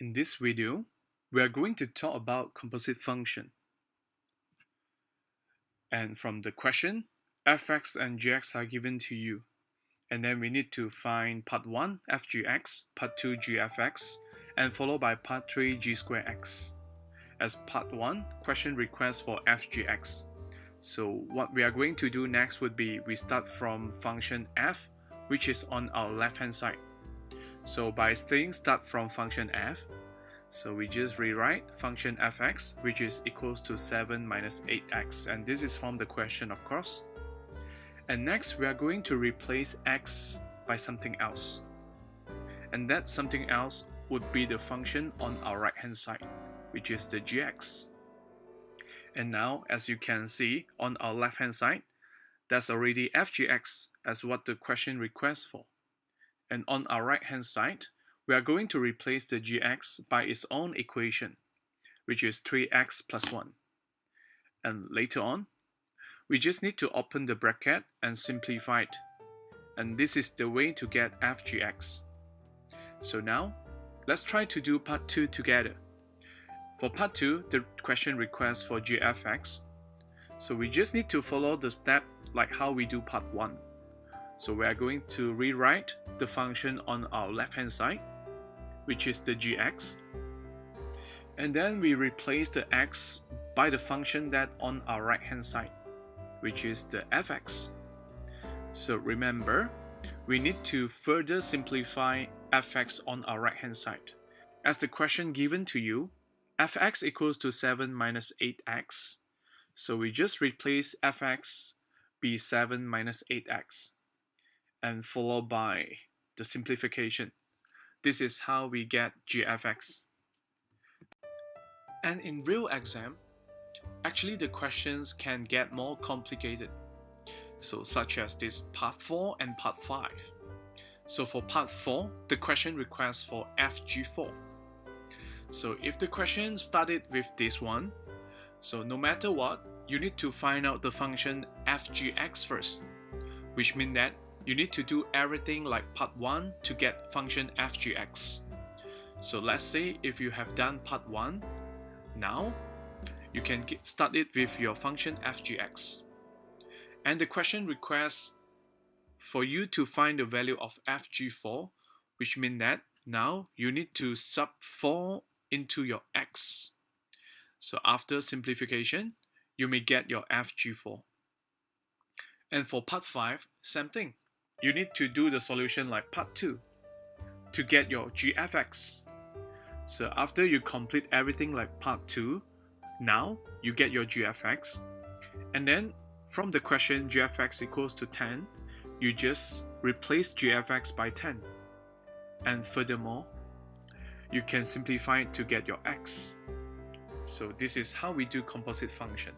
In this video, we are going to talk about composite function. And from the question, fx and gx are given to you. And then we need to find part 1, fgx, part 2, gfx, and followed by part 3, g squared x. As part 1, question requests for fgx. So what we are going to do next would be we start from function f, which is on our left hand side. So by saying start from function f, so we just rewrite function fx, which is equals to 7 minus 8x, and this is from the question, of course. And next we are going to replace x by something else, and that something else would be the function on our right hand side, which is the gx. And now, as you can see on our left hand side, that's already fgx as what the question requests for. And on our right hand side, we are going to replace the gx by its own equation, which is 3x plus 1. And later on, we just need to open the bracket and simplify it. And this is the way to get fgx. So now, let's try to do part 2 together. For part 2, the question requests for gfx. So we just need to follow the step like how we do part 1. So we are going to rewrite the function on our left hand side, which is the gx. And then we replace the x by the function that on our right hand side, which is the fx. So remember, we need to further simplify fx on our right hand side. As the question given to you, fx equals to 7 minus 8x. So we just replace fx be 7 minus 8x. And followed by the simplification. This is how we get gfx. And in real exam, actually the questions can get more complicated. So such as this part 4 and part 5. So for part 4, the question requests for fg4. So if the question started with this one, so no matter what, you need to find out the function fgx first, which means that you need to do everything like part 1 to get function fgx. So let's say if you have done part 1, now you can get started with your function fgx. And the question requests for you to find the value of fg4, which means that now you need to sub 4 into your x. So after simplification, you may get your fg4. And for part 5, same thing. You need to do the solution like part 2 to get your gfx. So after you complete everything like part 2, now you get your gfx. And then from the question gfx equals to 10, you just replace gfx by 10. And furthermore, you can simplify it to get your x. So this is how we do composite function.